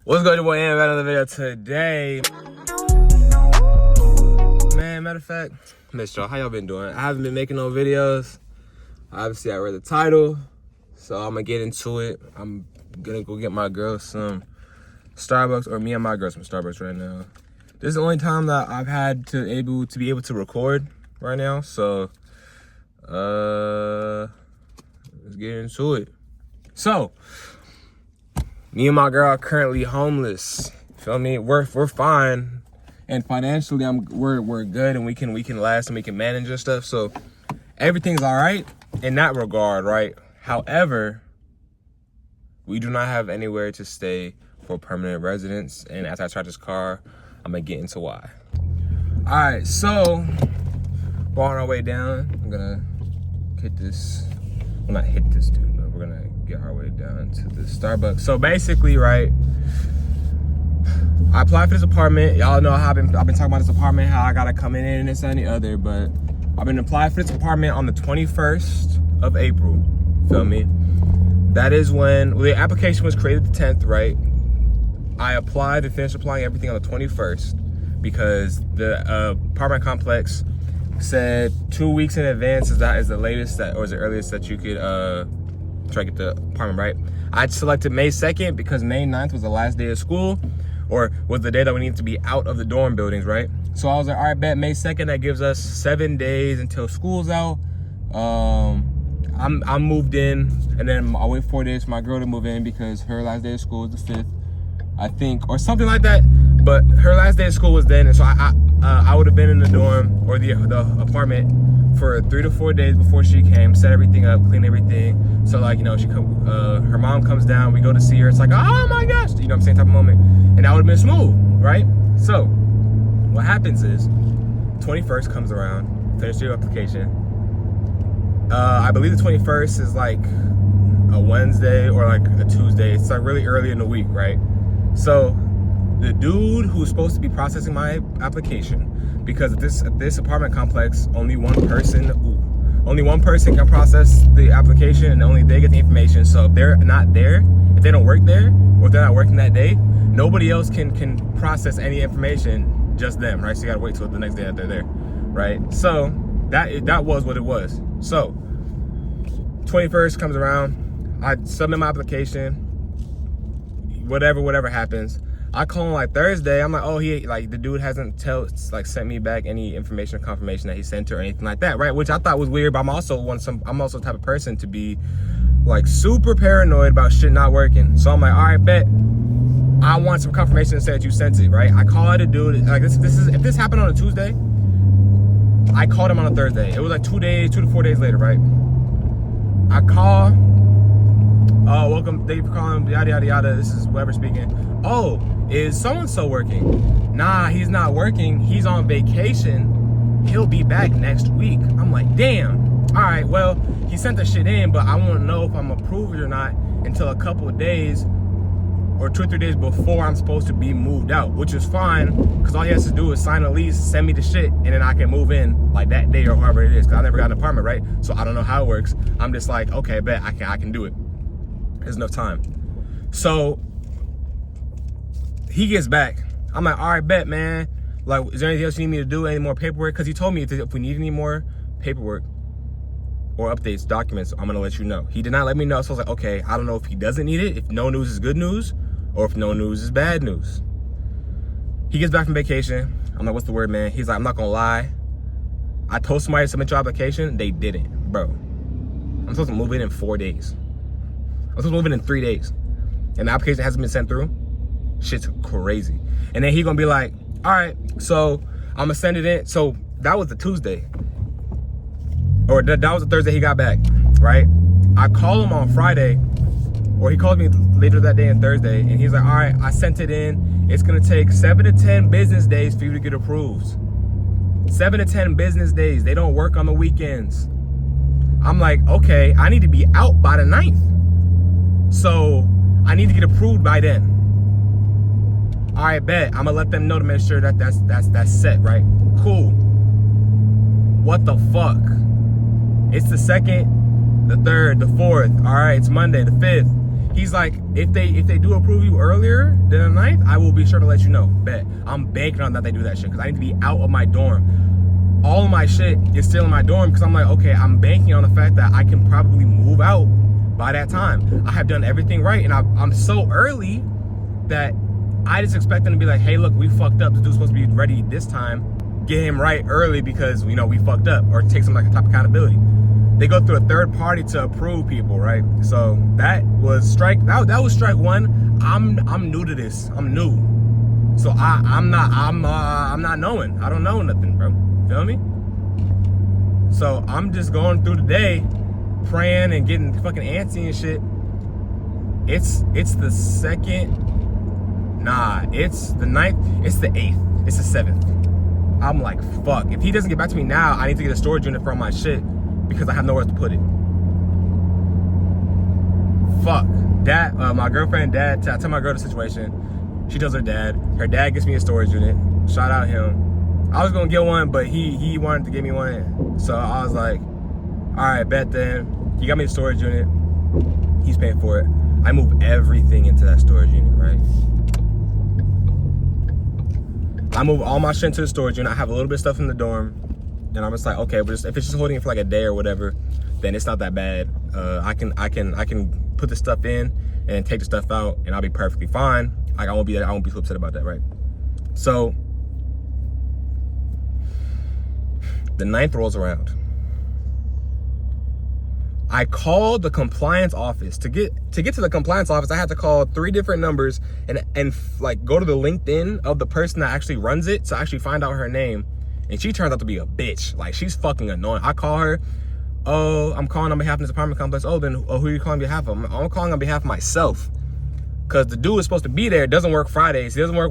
What's good, your boy? Got another video today. Man, matter of fact, missed y'all. How y'all been doing? I haven't been making no videos. Obviously, I read the title, so I'm gonna get into it. I'm gonna go get my girl some Starbucks, or me and my girl some Starbucks right now. This is the only time that I've had to be able to record right now, so let's get into it. So, me and my girl are currently homeless. Feel me? We're fine, and financially, we're good, and we can last and we can manage and stuff. So everything's all right in that regard, right? However, we do not have anywhere to stay for permanent residence, and as I start this car, I'm gonna get into why. All right, so we're on our way down. I'm gonna hit this. Well, not hit this dude, but we're gonna get our way down to the Starbucks. So basically, right, I applied for this apartment. Y'all know how I've been talking about this apartment, how I gotta come in and this and the other, but I've been applying for this apartment on the 21st of April. Feel me? That is when the application was created the 10th, right? I applied and finished applying everything on the 21st because the apartment complex said 2 weeks in advance is the latest or is the earliest that you could try to get the apartment, right? I selected May 2nd because May 9th was the last day of school, or was the day that we needed to be out of the dorm buildings, right? So I was like, all right, bet, May 2nd, that gives us 7 days until school's out. I'm moved in, and then I'll wait 4 days for my girl to move in because her last day of school is the 5th, I think, or something like that. But her last day of school was then, and so I would have been in the dorm or the apartment for 3 to 4 days before she came, set everything up, clean everything. So like, you know, her mom comes down, we go to see her. It's like, oh my gosh, you know what I'm saying, type of moment. And that would have been smooth, right? So what happens is 21st comes around, finish your application. I believe the 21st is like a Wednesday or like a Tuesday. It's like really early in the week, right? So the dude who's supposed to be processing my application, because this apartment complex, only one person can process the application, and only they get the information. So if they're not there, if they don't work there, or if they're not working that day, nobody else can process any information, just them, right? So you gotta wait till the next day that they're there, right? So that was what it was. So 21st comes around, I submit my application, whatever happens. I call him like Thursday. I'm like, oh, the dude hasn't sent me back any information or confirmation that he sent her or anything like that, right? Which I thought was weird, but I'm also the type of person to be like super paranoid about shit not working. So I'm like, all right, bet. I want some confirmation that said you sent it, right? I called a dude. Like if this happened on a Tuesday, I called him on a Thursday. It was like 2 to 4 days later, right? I call. Oh, welcome, thank you for calling, yada, yada, yada. This is whoever speaking. Oh, is so-and-so working? Nah, he's not working. He's on vacation. He'll be back next week. I'm like, damn. All right, well, he sent the shit in, but I won't know if I'm approved or not until a couple of days or 2 or 3 days before I'm supposed to be moved out, which is fine, because all he has to do is sign a lease, send me the shit, and then I can move in like that day or however it is, because I never got an apartment, right? So I don't know how it works. I'm just like, okay, bet, I can do it. There's enough time. So he gets back. I'm like, all right, bet, man. Like, is there anything else you need me to do? Any more paperwork? Because he told me if we need any more paperwork or updates, documents, I'm gonna let you know. He did not let me know. So I was like, okay, I don't know if he doesn't need it, if no news is good news, or if no news is bad news. He gets back from vacation. I'm like, what's the word, man? He's like, I'm not gonna lie. I told somebody to submit your application. They didn't, bro. I'm supposed to move in 4 days. I'm supposed to move in 3 days. And the application hasn't been sent through. Shit's crazy. And then he gonna be like, all right, so I'm gonna send it in. So that was the Tuesday. Or that was the Thursday he got back, right? I call him on Friday, or he called me later that day on Thursday, and he's like, all right, I sent it in. It's gonna take 7 to 10 business days for you to get approved. 7 to 10 business days. They don't work on the weekends. I'm like, okay, I need to be out by the 9th. So I need to get approved by then. All right, bet. I'm gonna let them know to make sure that's set, right? Cool. What the fuck? It's the 2nd, the 3rd, the 4th. All right, it's Monday, the 5th. He's like, if they do approve you earlier than the 9th, I will be sure to let you know. Bet. I'm banking on that they do that shit because I need to be out of my dorm. All of my shit is still in my dorm because I'm like, okay, I'm banking on the fact that I can probably move out by that time. I have done everything right, and I'm so early that I just expect them to be like, hey, look, we fucked up. This dude's supposed to be ready this time. Get him right early because, you know, we fucked up, or take some like a type of accountability. They go through a third party to approve people, right? So that was strike. That was strike one. I'm new to this. I'm new, so I'm not knowing. I don't know nothing, bro. Feel me? So I'm just going through the day, praying and getting fucking antsy and shit. It's the second. Nah, it's the 9th. It's the 8th. It's the 7th. I'm like, fuck. If he doesn't get back to me now, I need to get a storage unit for all my shit because I have nowhere to put it. Fuck. Dad, my girlfriend, dad, I tell my girl the situation. She tells her dad. Her dad gets me a storage unit. Shout out him. I was gonna get one, but he wanted to give me one. So I was like, all right, bet then. He got me a storage unit. He's paying for it. I move everything into that storage unit, right? I move all my shit into the storage unit. I have a little bit of stuff in the dorm, and I'm just like, okay, but if it's just holding it for like a day or whatever, then it's not that bad. I can put the stuff in and take the stuff out, and I'll be perfectly fine. Like I won't be so upset about that, right? So the 9th rolls around. I called the compliance office. To get to the compliance office, I had to call 3 different numbers and like go to the LinkedIn of the person that actually runs it to actually find out her name. And she turned out to be a bitch. Like, she's fucking annoying. I call her, oh, I'm calling on behalf of this apartment complex. Oh, then who are you calling on behalf of? I'm calling on behalf of myself. Cause the dude is supposed to be there. Doesn't work Fridays. He doesn't work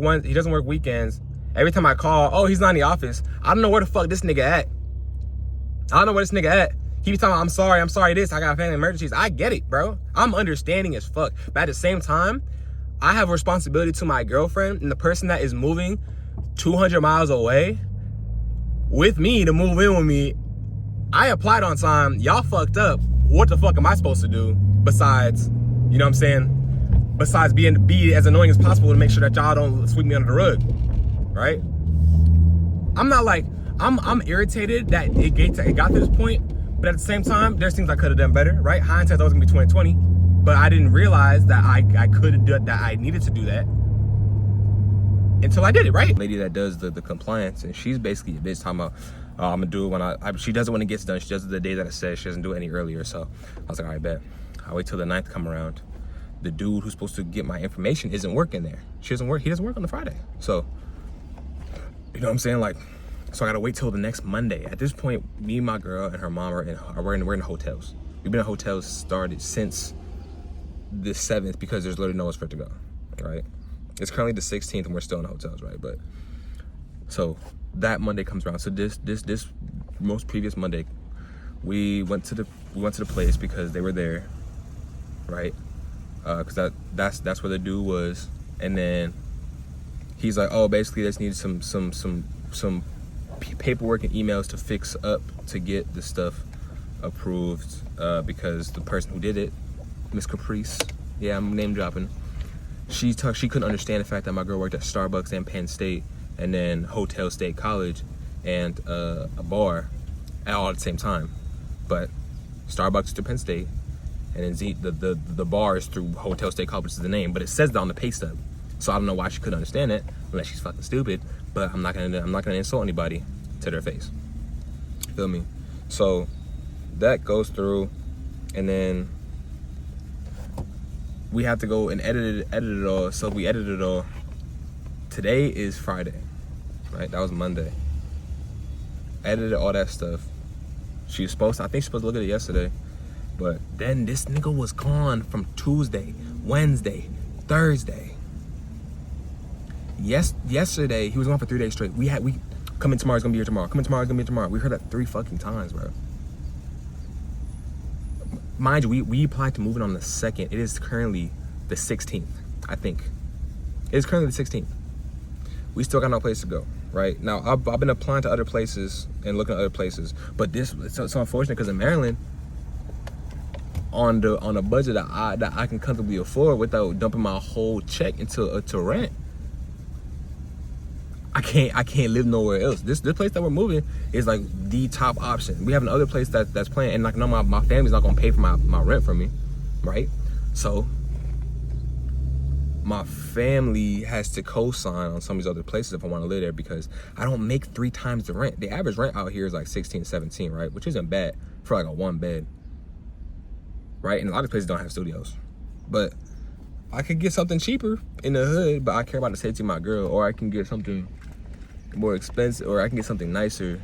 weekends. Every time I call, oh, he's not in the office. I don't know where the fuck this nigga at. He be telling me, I'm sorry this, I got family emergencies. I get it, bro. I'm understanding as fuck. But at the same time, I have a responsibility to my girlfriend and the person that is moving 200 miles away with me to move in with me. I applied on time. Y'all fucked up. What the fuck am I supposed to do besides, you know what I'm saying? Besides be as annoying as possible to make sure that y'all don't sweep me under the rug, right? I'm not like, I'm irritated that it got to this point. But at the same time, there's things I could have done better, right? Hindsight's always gonna be 20/20. But I didn't realize that I could have done that. I needed to do that until I did it, right? Lady that does the compliance, and she's basically a bitch talking about, oh, I'm gonna do it when she does it when it gets done. She does it the day that it says. She doesn't do it any earlier. So I was like, all right, bet. I'll wait till the 9th come around. The dude who's supposed to get my information isn't working there. He doesn't work on the Friday. So, you know what I'm saying? Like, so I gotta wait till the next Monday. At this point, me and my girl and her mom we're in hotels. We've been in hotels started since the 7th because there's literally nowhere for it to go, right? It's currently the 16th and we're still in hotels, right? But so that Monday comes around. So this most previous Monday, we went to the place because they were there, right? Because that's where the dude was, and then he's like, oh, basically they just need some paperwork and emails to fix up to get the stuff approved because the person who did it, Miss Caprice, yeah, I'm name dropping, she couldn't understand the fact that my girl worked at Starbucks and Penn State and then Hotel State College and a bar all at the same time. But Starbucks is to Penn State and then the bar is through Hotel State College, is the name, but it says that on the pay stub. So I don't know why she couldn't understand it unless she's fucking stupid. But I'm not gonna insult anybody to their face. Feel me? So that goes through, and then we have to go and edit it all. So we edited it all. Today is Friday, right? That was Monday. Edited all that stuff. I think she was supposed to look at it yesterday. But then this nigga was gone from Tuesday, Wednesday, Thursday. Yesterday, he was gone for 3 days straight. We come in tomorrow, he's gonna be here tomorrow. Come in tomorrow, he's gonna be here tomorrow. We heard that 3 fucking times, bro. Mind you, we applied to moving on the 2nd. It is currently the 16th, I think. It is currently the 16th. We still got no place to go, right? Now, I've been applying to other places and looking at other places, but it's so unfortunate because in Maryland, on a budget that I can comfortably afford without dumping my whole check into to rent. I can't live nowhere else. This place that we're moving is like the top option. We have another place that's playing, and like no, my family's not gonna pay for my rent for me, right? So my family has to co-sign on some of these other places if I want to live there, because I don't make 3 times the rent. The average rent out here is like 16, 17, right? Which isn't bad for like a 1 bed, right? And a lot of places don't have studios, but I could get something cheaper in the hood, but I care about the safety of my girl, or I can get something more expensive, or I can get something nicer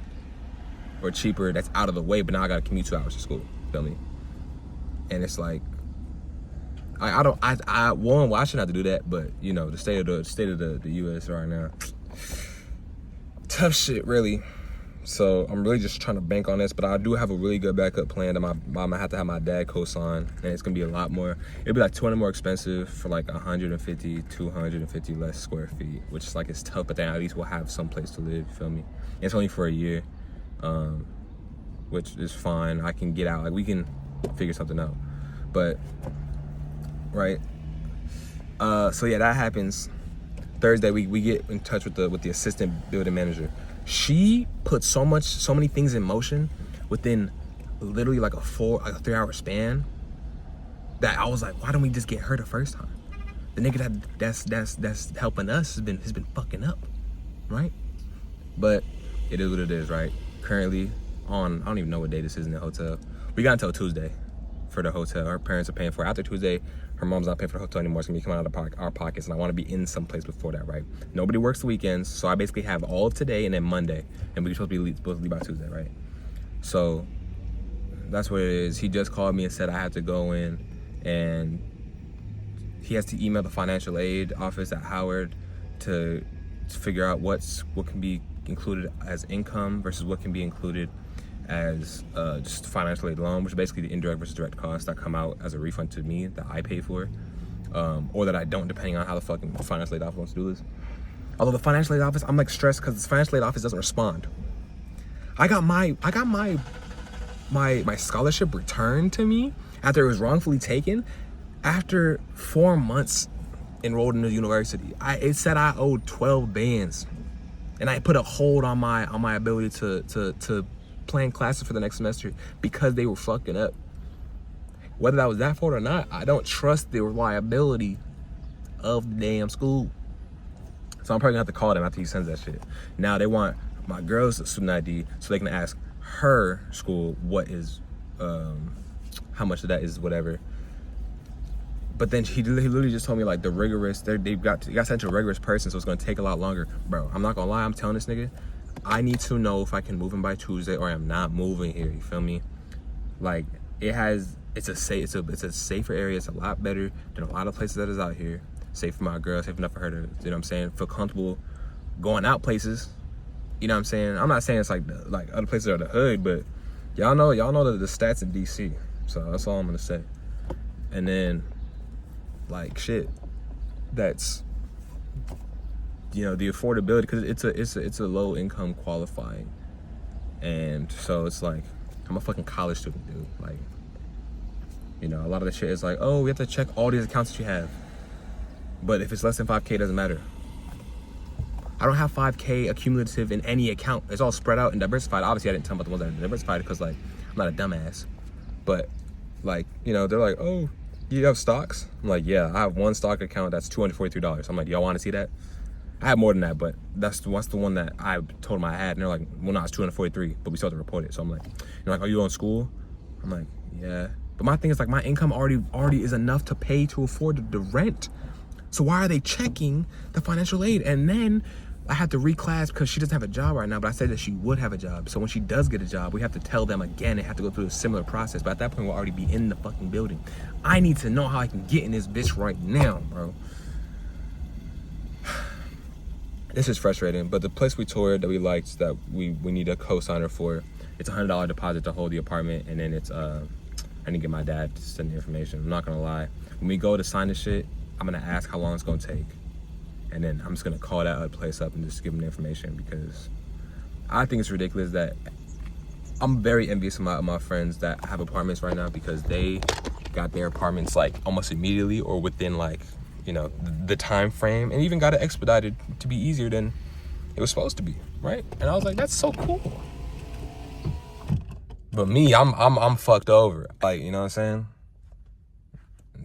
or cheaper that's out of the way, but now I gotta commute 2 hours to school, feel me? And it's like, I shouldn't have to do that, but you know, the state of the US right now, tough shit, really. So I'm really just trying to bank on this, but I do have a really good backup plan that I'm gonna have to have my dad co-sign, and it's gonna be a lot more. It'll be like 200 more expensive for like 150, 250 less square feet, which is like, it's tough, but then at least we'll have some place to live, you feel me? And it's only for a year, which is fine. I can get out, like we can figure something out, but right. So yeah, that happens Thursday. We get in touch with the assistant building manager. She put so many things in motion within literally like a 3-hour span that I was like, why don't we just get her the first time? The nigga that's helping us has been fucking up, right? But it is what it is, right? Currently I don't even know what day this is in the hotel. We got until Tuesday for the hotel. Her parents are paying for it. After Tuesday, her mom's not paying for the hotel anymore. It's gonna be coming out of our pockets, and I want to be in some place before that, right? Nobody works the weekends, so I basically have all of today and then Monday, and we're supposed to leave by Tuesday, right? So that's what it is. He just called me and said I have to go in, and he has to email the financial aid office at Howard to figure out what can be included as income versus what can be included as just financial aid loan, which is basically the indirect versus direct costs that come out as a refund to me that I pay for, or that I don't, depending on how the fucking financial aid office wants to do this. Although the financial aid office, I'm like stressed because the financial aid office doesn't respond. I got my scholarship returned to me after it was wrongfully taken after 4 months enrolled in the university. It said I owed 12 bands, and I put a hold on my ability to plan classes for the next semester because they were fucking up. Whether that was that fault or not, I don't trust the reliability of the damn school. So I'm probably gonna have to call them after he sends that shit. Now they want my girl's student ID so they can ask her school what is, how much of that is whatever. But then he literally just told me like they got sent to a rigorous person, so it's gonna take a lot longer. Bro, I'm not gonna lie, I'm telling this nigga, I need to know if I can move in by Tuesday or I'm not moving here, you feel me? Like, it's a safer area, it's a lot better than a lot of places that is out here. Safe for my girl, safe enough for her to, you know what I'm saying, feel comfortable going out places. You know what I'm saying? I'm not saying it's like other places are the hood, but y'all know the stats in DC. So that's all I'm gonna say. And then like shit, that's, you know, the affordability, because it's a low income qualifying, and so it's like I'm a fucking college student, dude. Like, you know, a lot of the shit is like, oh, we have to check all these accounts that you have, but if it's less than 5K, it doesn't matter. I don't have 5K accumulative in any account. It's all spread out and diversified. Obviously, I didn't tell them about the ones that are diversified because like I'm not a dumbass, but like, you know, they're like, oh, you have stocks? I'm like, yeah, I have one stock account that's $243. I'm like, y'all want to see that? I have more than that, but that's the one that I told them I had, and they're like, well, no, it's 243, but we still have to report it. So I'm like, you're like, are you on school? I'm like, yeah. But my thing is like, my income already is enough to pay to afford the rent. So why are they checking the financial aid? And then I had to reclass because she doesn't have a job right now, but I said that she would have a job. So when she does get a job, we have to tell them again and have to go through a similar process. But at that point, we'll already be in the fucking building. I need to know how I can get in this bitch right now, bro. This is frustrating, but the place we toured that we liked, that we need a co-signer for, it's $100 deposit to hold the apartment, and then it's I need to get my dad to send the information. I'm not gonna lie, when we go to sign this shit, I'm gonna ask how long it's gonna take, and then I'm just gonna call that place up and just give them the information, because I think it's ridiculous that I'm very envious of my friends that have apartments right now, because they got their apartments like almost immediately or within like, you know, the time frame, and even got it expedited to be easier than it was supposed to be, right? And I was like, that's so cool. But me, I'm fucked over. Like, you know what I'm saying?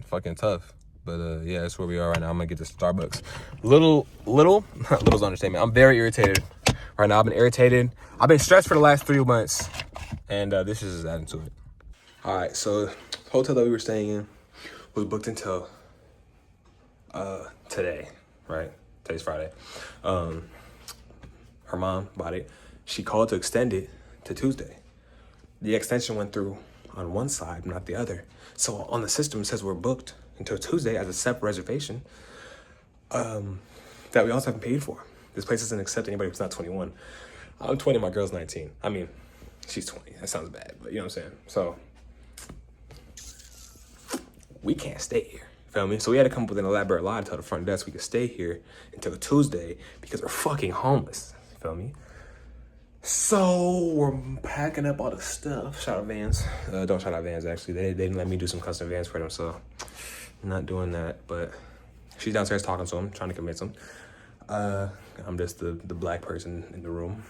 Fucking tough. But yeah, that's where we are right now. I'm gonna get to Starbucks. Little's understatement. I'm very irritated right now. I've been irritated. I've been stressed for the last 3 months, and this is just adding to it. All right, so the hotel that we were staying in was booked until today, right? Today's Friday. Her mom bought it. She called to extend it to Tuesday. The extension went through on one side, not the other. So on the system, it says we're booked until Tuesday as a separate reservation that we also haven't paid for. This place doesn't accept anybody who's not 21. I'm 20, my girl's 19. I mean, she's 20. That sounds bad, but you know what I'm saying? So we can't stay here, feel me? So we had to come up with an elaborate lie to tell the front desk we could stay here until Tuesday because we're fucking homeless, feel me? So we're packing up all the stuff. Shout out Vans. Don't shout out Vans, actually. They didn't let me do some custom Vans for them, so I'm not doing that. But she's downstairs talking to him, trying to convince him. I'm just the black person in the room.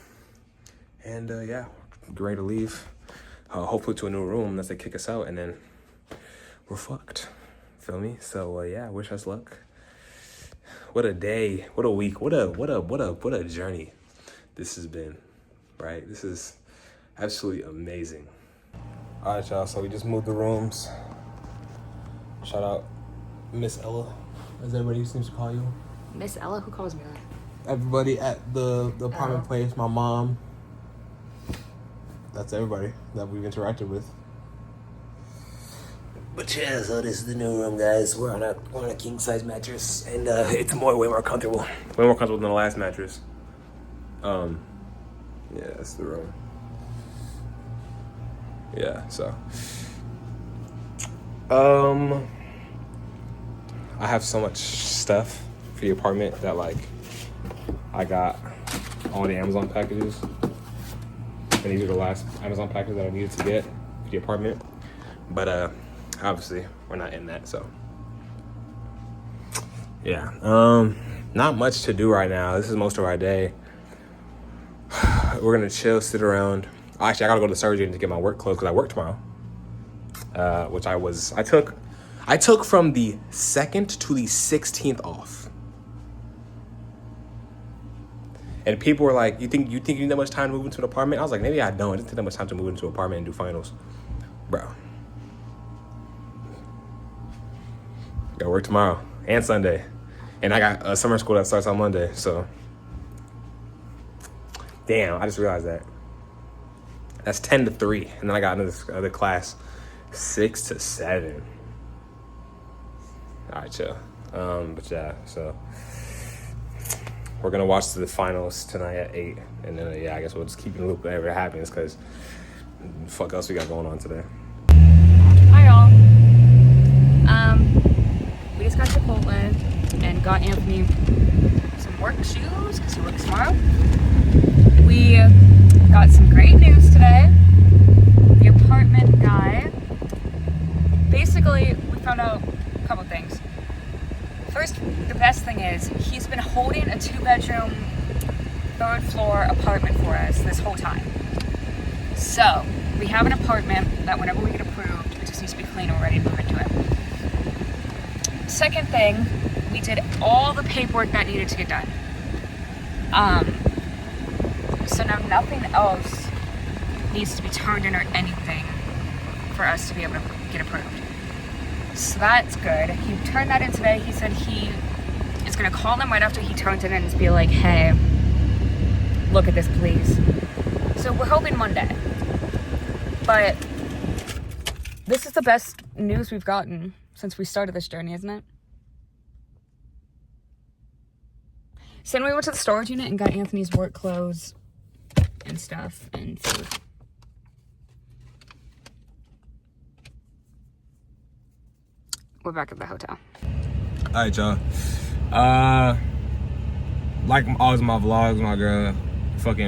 And yeah, get ready to leave. Hopefully to a new room unless they kick us out, and then we're fucked. Feel me? So yeah, wish us luck. What a day, what a week, what a journey this has been. Right? This is absolutely amazing. All right, y'all, so we just moved the rooms. Shout out Miss Ella, as everybody seems to call you. Miss Ella? Who calls me that? Everybody at the apartment place, my mom. That's everybody that we've interacted with. But yeah, so this is the new room, guys. We're on a king-size mattress, and it's way more comfortable. Way more comfortable than the last mattress. Yeah, that's the room. Yeah, so. I have so much stuff for the apartment that, like, I got all the Amazon packages. And these are the last Amazon packages that I needed to get for the apartment. But, obviously, we're not in that, so. Yeah, not much to do right now. This is most of our day. We're gonna chill, sit around. Actually, I gotta go to the surgery to get my work clothes because I work tomorrow. Which I took from the 2nd to the 16th off. And people were like, you think you need that much time to move into an apartment? I was like, maybe I don't. It doesn't take that much time to move into an apartment and do finals. Bro. Gotta work tomorrow and Sunday. And I got summer school that starts on Monday, so. Damn, I just realized that. That's 10 to 3. And then I got another class, 6 to 7. All right, chill. But yeah, so we're going to watch the finals tonight at 8. And then, yeah, I guess we'll just keep in the loop whenever it happens because fuck else we got going on today. Hi, y'all. We just got Chipotle and got Anthony some work shoes because he works tomorrow. We got some great news today. The apartment guy, basically, we found out a couple things. First, the best thing is he's been holding a 2-bedroom, 3rd floor apartment for us this whole time. So, we have an apartment that whenever we get approved, it just needs to be clean and we're ready to move into it. Second thing, we did all the paperwork that needed to get done. So now nothing else needs to be turned in or anything for us to be able to get approved. So that's good. He turned that in today. He said he is going to call them right after he turns it in and just be like, hey, look at this, please. So we're hoping Monday. But this is the best news we've gotten since we started this journey, isn't it? So then we went to the storage unit and got Anthony's work clothes and stuff and food. We're back at the hotel. All right, y'all. Like always, my vlogs, my girl,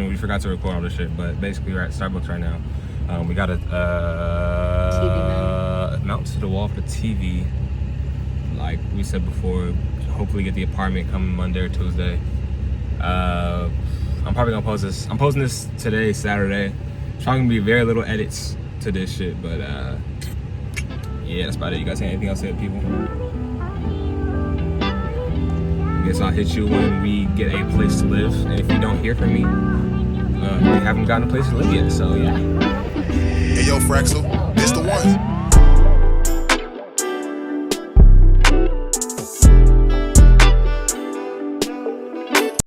we forgot to record all this shit, but basically we're at Starbucks right now. We got a TV night. mount to the wall for the TV. Like we said before, hopefully get the apartment coming Monday or Tuesday. I'm probably gonna post this. I'm posting this today, Saturday. It's probably gonna be very little edits to this shit, but yeah, that's about it. You guys have anything else to say to people? I guess I'll hit you when we get a place to live, and if you don't hear from me, we haven't gotten a place to live yet, so yeah. Hey yo, Fraxel, this the one.